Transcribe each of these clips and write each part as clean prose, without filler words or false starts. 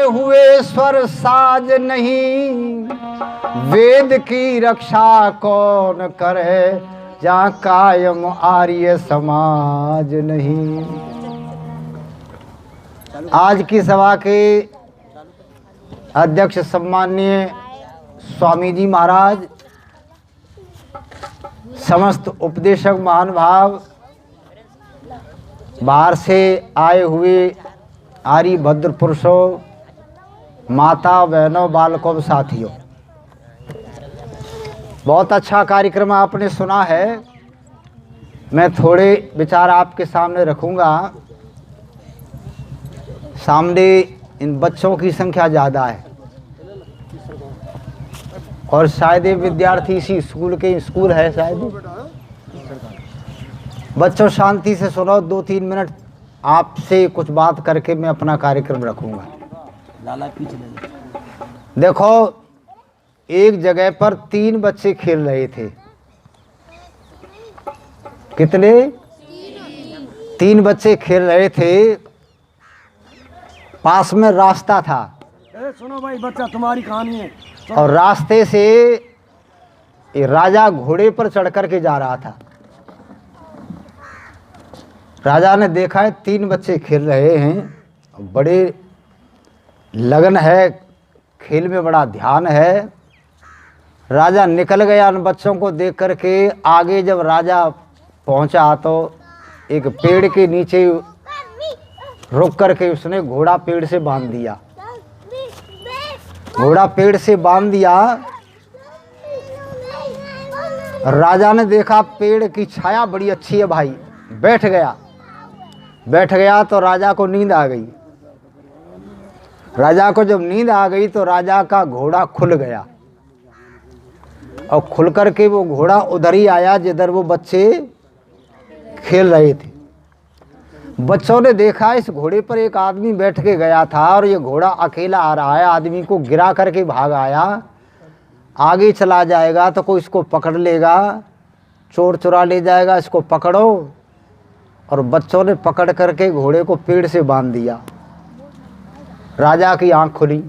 हुए स्वर साज नहीं, वेद की रक्षा कौन करे, जहाँ कायम आर्य समाज नहीं। आज की सभा के अध्यक्ष सम्माननीय स्वामी जी महाराज, समस्त उपदेशक महानुभाव, बाहर से आए हुए आर्य भद्र पुरुषों, माता बहनों, बालकों, साथियों, बहुत अच्छा कार्यक्रम आपने सुना है। मैं थोड़े विचार आपके सामने रखूंगा। सामने इन बच्चों की संख्या ज़्यादा है और शायद ये विद्यार्थी इसी स्कूल है शायद। बच्चों शांति से सुनो, 2-3 मिनट आपसे कुछ बात करके मैं अपना कार्यक्रम रखूंगा। देखो, एक जगह पर 3 बच्चे खेल रहे थे। कितने? 3 बच्चे खेल रहे थे। पास में रास्ता था। सुनो भाई बच्चा, तुम्हारी कहानी है। और रास्ते से ये राजा घोड़े पर चढ़ कर के जा रहा था। राजा ने देखा है 3 बच्चे खेल रहे हैं, बड़े लगन है, खेल में बड़ा ध्यान है। राजा निकल गया उन बच्चों को देख कर के। आगे जब राजा पहुंचा तो एक पेड़ के नीचे रुक कर के उसने घोड़ा पेड़ से बांध दिया। घोड़ा पेड़ से बांध दिया। राजा ने देखा पेड़ की छाया बड़ी अच्छी है भाई, बैठ गया तो राजा को नींद आ गई। राजा को जब नींद आ गई तो राजा का घोड़ा खुल गया और खुल कर के वो घोड़ा उधर ही आया जिधर वो बच्चे खेल रहे थे। बच्चों ने देखा इस घोड़े पर एक आदमी बैठ के गया था और ये घोड़ा अकेला आ रहा है। आदमी को गिरा करके भाग आया। आगे चला जाएगा तो कोई इसको पकड़ लेगा, चोर चुरा ले जाएगा, इसको पकड़ो। और बच्चों ने पकड़ करके घोड़े को पेड़ से बांध दिया। राजा की आंख खुली।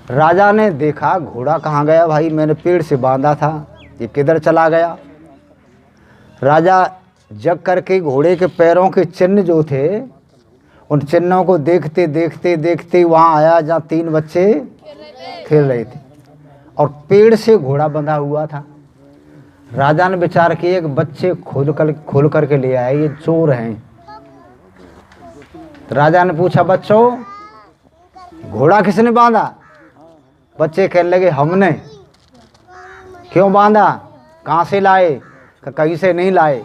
राजा ने देखा घोड़ा कहाँ गया भाई, मैंने पेड़ से बांधा था, ये किधर चला गया। राजा जग करके घोड़े के पैरों के चिन्ह जो थे, उन चिन्हों को देखते देखते देखते वहाँ आया जहाँ 3 बच्चे खेल रहे थे और पेड़ से घोड़ा बंधा हुआ था। राजा ने विचार किया एक बच्चे खोल करके ले आए, ये चोर हैं। तो राजा ने पूछा, बच्चों घोड़ा किसने बांधा? बच्चे कहने लगे, हमने। क्यों बांधा? कहाँ से लाए? कहीं से नहीं लाए,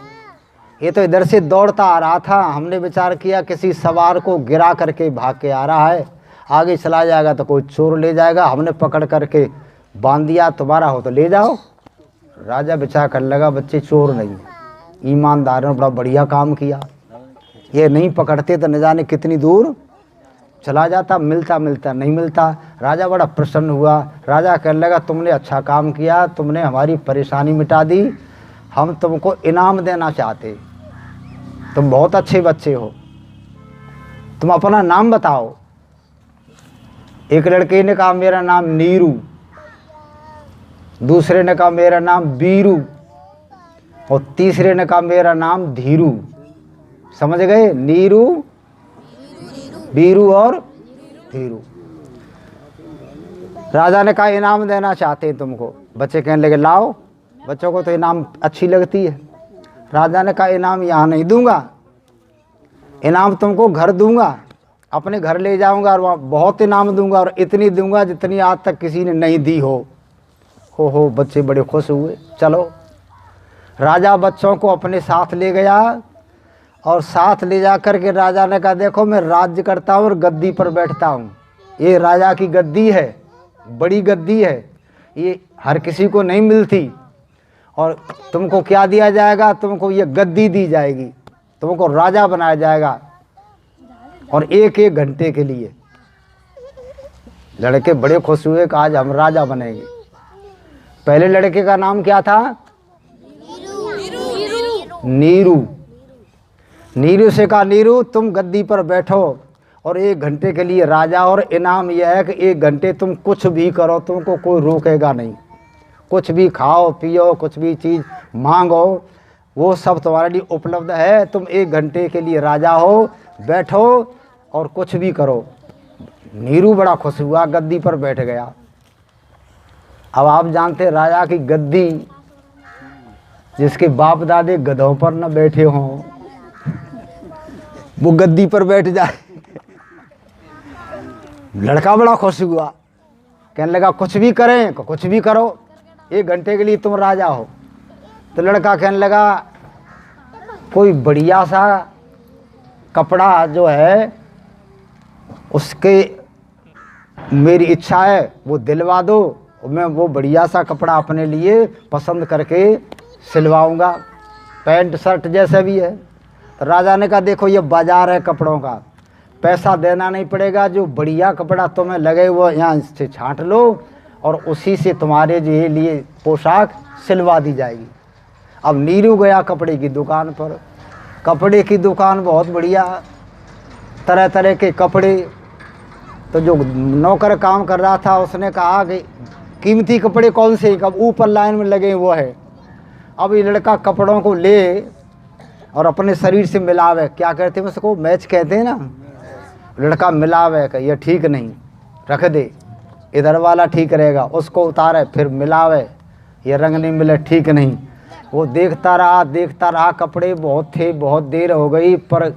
ये तो इधर से दौड़ता आ रहा था। हमने विचार किया किसी सवार को गिरा करके भाग के आ रहा है, आगे चला जाएगा तो कोई चोर ले जाएगा, हमने पकड़ करके बांध दिया, तुम्हारा हो तो ले जाओ। राजा विचार करने लगा बच्चे चोर नहीं, ईमानदार ने बड़ा बढ़िया काम किया। ये नहीं पकड़ते तो न जाने कितनी दूर चला जाता, मिलता नहीं मिलता। राजा बड़ा प्रसन्न हुआ। राजा कहने लगा तुमने अच्छा काम किया, तुमने हमारी परेशानी मिटा दी, हम तुमको इनाम देना चाहते, तुम बहुत अच्छे बच्चे हो, तुम अपना नाम बताओ। एक लड़के ने कहा मेरा नाम नीरू, दूसरे ने कहा मेरा नाम बीरू और तीसरे ने कहा मेरा नाम धीरू। समझ गए? नीरू, बीरू और धीरू। राजा ने कहा इनाम देना चाहते हैं तुमको। बच्चे कहने लगे लाओ, बच्चों को तो इनाम अच्छी लगती है। राजा ने कहा इनाम यहाँ नहीं दूंगा, इनाम तुमको घर दूंगा, अपने घर ले जाऊंगा और वहाँ बहुत इनाम दूंगा और इतनी दूंगा जितनी आज तक किसी ने नहीं दी हो। बच्चे बड़े खुश हुए। चलो, राजा बच्चों को अपने साथ ले गया और साथ ले जा कर के राजा ने कहा देखो मैं राज्य करता हूँ और गद्दी पर बैठता हूँ, ये राजा की गद्दी है, बड़ी गद्दी है, ये हर किसी को नहीं मिलती। और तुमको क्या दिया जाएगा? तुमको ये गद्दी दी जाएगी, तुमको राजा बनाया जाएगा और 1-1 घंटे के लिए। लड़के बड़े खुश हुए कि आज हम राजा बनेंगे। पहले लड़के का नाम क्या था? नीरू। नीरू से कहा नीरू तुम गद्दी पर बैठो और 1 घंटे के लिए राजा, और इनाम यह है कि 1 घंटे तुम कुछ भी करो, तुमको कोई रोकेगा नहीं। कुछ भी खाओ पियो, कुछ भी चीज़ मांगो, वो सब तुम्हारे लिए उपलब्ध है। तुम 1 घंटे के लिए राजा हो, बैठो और कुछ भी करो। नीरू बड़ा खुश हुआ, गद्दी पर बैठ गया। अब आप जानते राजा की गद्दी, जिसके बाप दादे गधों पर न बैठे हों, वो गद्दी पर बैठ जाए। लड़का बड़ा खुश हुआ, कहने लगा कुछ भी करें, कुछ भी करो, 1 घंटे के लिए तुम राजा हो। तो लड़का कहने लगा कोई बढ़िया सा कपड़ा जो है उसके मेरी इच्छा है वो दिलवा दो, मैं वो बढ़िया सा कपड़ा अपने लिए पसंद करके सिलवाऊंगा, पैंट शर्ट जैसा भी है। तो राजा ने कहा देखो ये बाजार है कपड़ों का, पैसा देना नहीं पड़ेगा, जो बढ़िया कपड़ा तुम्हें लगे वो यहाँ से छांट लो और उसी से तुम्हारे लिए पोशाक सिलवा दी जाएगी। अब नीरू गया कपड़े की दुकान पर। कपड़े की दुकान बहुत बढ़िया, तरह तरह के कपड़े। तो जो नौकर काम कर रहा था उसने कहा कि कीमती कपड़े कौन से, कब ऊपर लाइन में लगे वो है। अब ये लड़का कपड़ों को ले और अपने शरीर से मिलावे, क्या कहते हैं उसको, मैच कहते हैं ना। लड़का मिलावे कि ये ठीक नहीं, रख दे, इधर वाला ठीक रहेगा, उसको उतारे फिर मिलावे, ये रंग नहीं मिले, ठीक नहीं। वो देखता रहा, कपड़े बहुत थे, बहुत देर हो गई, पर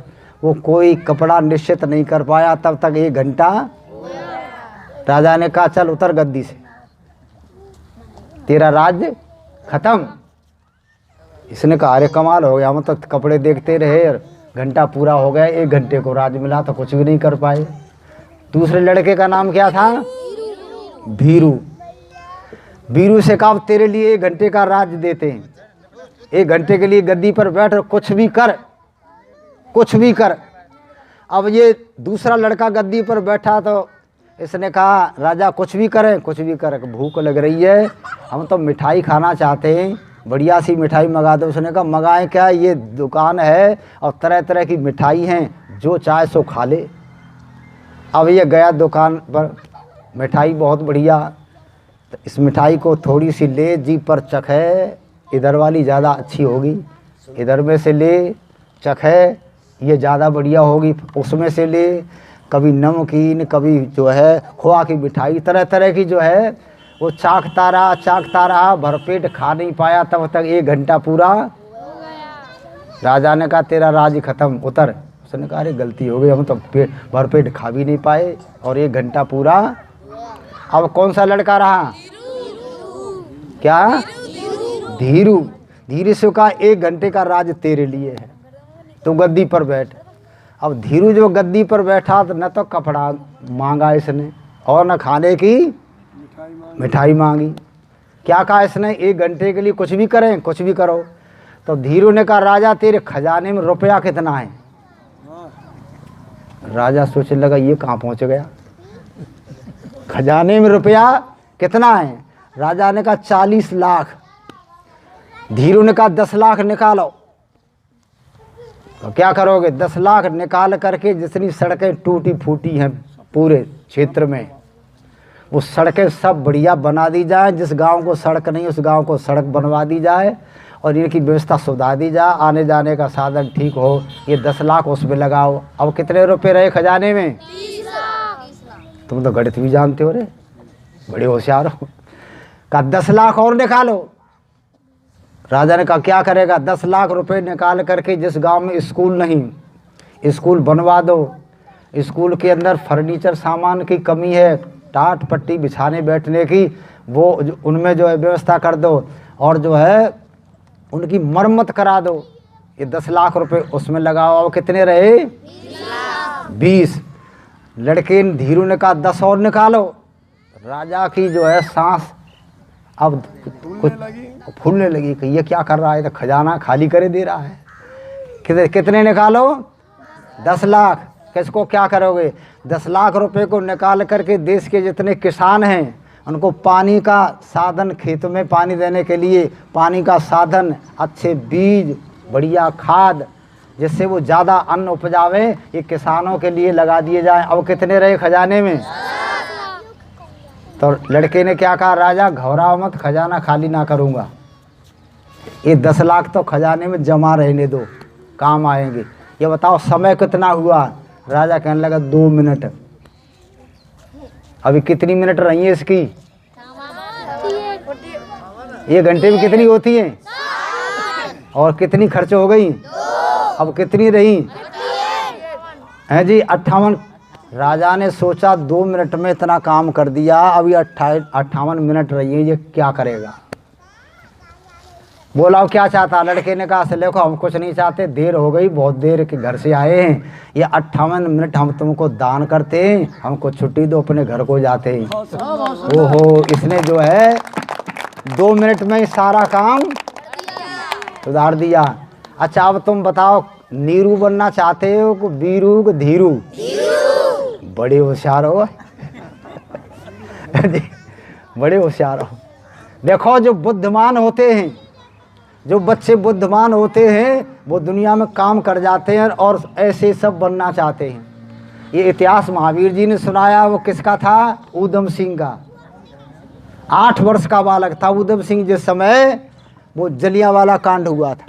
वो कोई कपड़ा निश्चित नहीं कर पाया। तब तक 1 घंटा। राजा ने कहा चल उतर गद्दी से, तेरा राज्य खत्म। इसने कहा अरे कमाल हो गया, हम तो कपड़े देखते रहे, घंटा पूरा हो गया, 1 घंटे को राज मिला तो कुछ भी नहीं कर पाए। दूसरे लड़के का नाम क्या था, भीरू। भीरू से कहा तेरे लिए 1 घंटे का राज देते हैं, 1 घंटे के लिए गद्दी पर बैठ और कुछ भी कर, कुछ भी कर। अब ये दूसरा लड़का गद्दी पर बैठा तो इसने कहा राजा कुछ भी करें, कुछ भी करें, भूख लग रही है, हम तो मिठाई खाना चाहते हैं, बढ़िया सी मिठाई मंगा दो। उसने कहा मंगाएं क्या, ये दुकान है और तरह तरह की मिठाई हैं, जो चाहे सो खा ले। अब ये गया दुकान पर, मिठाई बहुत बढ़िया, तो इस मिठाई को थोड़ी सी ले, जी पर चखे, इधर वाली ज़्यादा अच्छी होगी, इधर में से ले, चखे, ये ज़्यादा बढ़िया होगी, उसमें से ले। कभी नमकीन, कभी जो है खोआ की मिठाई, तरह तरह की जो है वो चाखता रहा, भरपेट खा नहीं पाया। तब तक 1 घंटा पूरा। राजा ने कहा तेरा राज खत्म, उतर। उसने कहा अरे गलती हो गई, हम तो भरपेट खा भी नहीं पाए और 1 घंटा पूरा। अब कौन सा लड़का रहा, क्या, धीरू। धीरू से कहा 1 घंटे का राज तेरे लिए है, तो गद्दी पर बैठ। अब धीरू जो गद्दी पर बैठा तो न तो कपड़ा मांगा इसने और न खाने की मिठाई मांगी। क्या कहा इसने, 1 घंटे के लिए कुछ भी करें, कुछ भी करो। तो धीरू ने कहा राजा तेरे खजाने में रुपया कितना है। राजा सोचने लगा ये कहाँ पहुंच गया, खजाने में रुपया कितना है। राजा ने कहा 40 लाख। धीरू ने कहा 10 लाख निकालो। तो क्या करोगे, 10 लाख निकाल करके जितनी सड़कें टूटी फूटी हैं पूरे क्षेत्र में, वो सड़कें सब बढ़िया बना दी जाए। जिस गांव को सड़क नहीं उस गांव को सड़क बनवा दी जाए और इनकी व्यवस्था सुधार दी जाए, आने जाने का साधन ठीक हो। ये 10 लाख उसमें लगाओ। अब कितने रुपए रहे खजाने में, 30 लाख। तुम तो गणित भी जानते हो रे, बड़े होशियार हो। कहा 10 लाख और निकालो। राजा ने कहा क्या करेगा, 10 लाख रुपए निकाल करके जिस गांव में स्कूल नहीं, स्कूल बनवा दो। स्कूल के अंदर फर्नीचर सामान की कमी है, टाट पट्टी बिछाने बैठने की, वो उनमें जो है व्यवस्था कर दो और जो है उनकी मरम्मत करा दो। ये 10 लाख रुपए उसमें लगाओ। अब कितने रहे, 20। लड़के धीरू ने कहा 10 और निकालो। राजा की जो है सांस अब कुछ फूलने लगी कि ये क्या कर रहा है, तो खजाना खाली करे दे रहा है। कितने निकालो, 10 लाख। किसको क्या करोगे, 10 लाख रुपए को निकाल करके देश के जितने किसान हैं उनको पानी का साधन, खेतों में पानी देने के लिए पानी का साधन, अच्छे बीज, बढ़िया खाद, जिससे वो ज़्यादा अन्न उपजावे, ये किसानों के लिए लगा दिए जाएं। अब कितने रहे खजाने में? तो लड़के ने क्या कहा, राजा घबराओ मत, खजाना खाली ना करूँगा, ये 10 लाख तो खजाने में जमा रहने दो, काम आएंगे। ये बताओ समय कितना हुआ? राजा कहने लगा 2 मिनट। अभी कितनी मिनट रही है इसकी? 1 घंटे में कितनी होती है? और कितनी खर्च हो गई? अब कितनी रही हैं जी? 58। राजा ने सोचा 2 मिनट में इतना काम कर दिया, अभी 58 मिनट रही है, ये क्या करेगा? बोला वो क्या चाहता? लड़के ने कहा, देखो हम कुछ नहीं चाहते, देर हो गई, बहुत देर के घर से आए हैं, ये 58 मिनट हम तुमको दान करते हैं, हमको छुट्टी दो, अपने घर को जाते हैं। ओहो, इसने जो है 2 मिनट में सारा काम सुधार दिया। अच्छा अब तुम बताओ, नीरू बनना चाहते हो कि वीरू कि धीरू? बड़े होशियार हो बड़े होशियार हो। देखो जो बुद्धिमान होते हैं, जो बच्चे बुद्धिमान होते हैं, वो दुनिया में काम कर जाते हैं और ऐसे सब बनना चाहते हैं। ये इतिहास महावीर जी ने सुनाया, वो किसका था? ऊधम सिंह का। 8 वर्ष का बालक था ऊधम सिंह जिस समय वो जलियांवाला कांड हुआ था।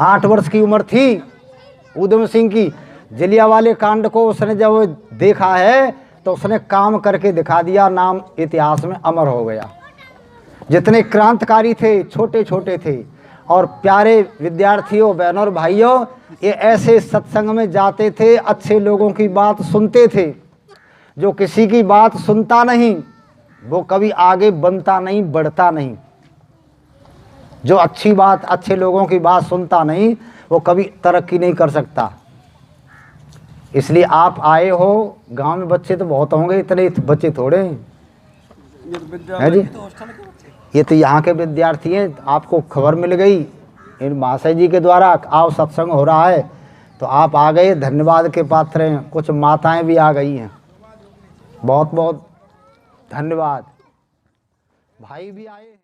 8 वर्ष की उम्र थी ऊधम सिंह की। जलियांवाले कांड को उसने जब देखा है तो उसने काम करके दिखा दिया, नाम इतिहास में अमर हो गया। जितने क्रांतिकारी थे, छोटे छोटे थे, और प्यारे विद्यार्थियों, बहनों और भाइयों, ये ऐसे सत्संग में जाते थे, अच्छे लोगों की बात सुनते थे। जो किसी की बात सुनता नहीं वो कभी आगे बनता नहीं, बढ़ता नहीं। जो अच्छी बात, अच्छे लोगों की बात सुनता नहीं, वो कभी तरक्की नहीं कर सकता। इसलिए आप आए हो, गांव में बच्चे तो बहुत होंगे, इतने बच्चे थोड़े हैं जी। ये तो यहाँ के विद्यार्थी हैं, आपको खबर मिल गई इन महाशय जी के द्वारा, आओ सत्संग हो रहा है तो आप आ गए, धन्यवाद के पात्र हैं। कुछ माताएं भी आ गई हैं, बहुत बहुत धन्यवाद। भाई भी आए।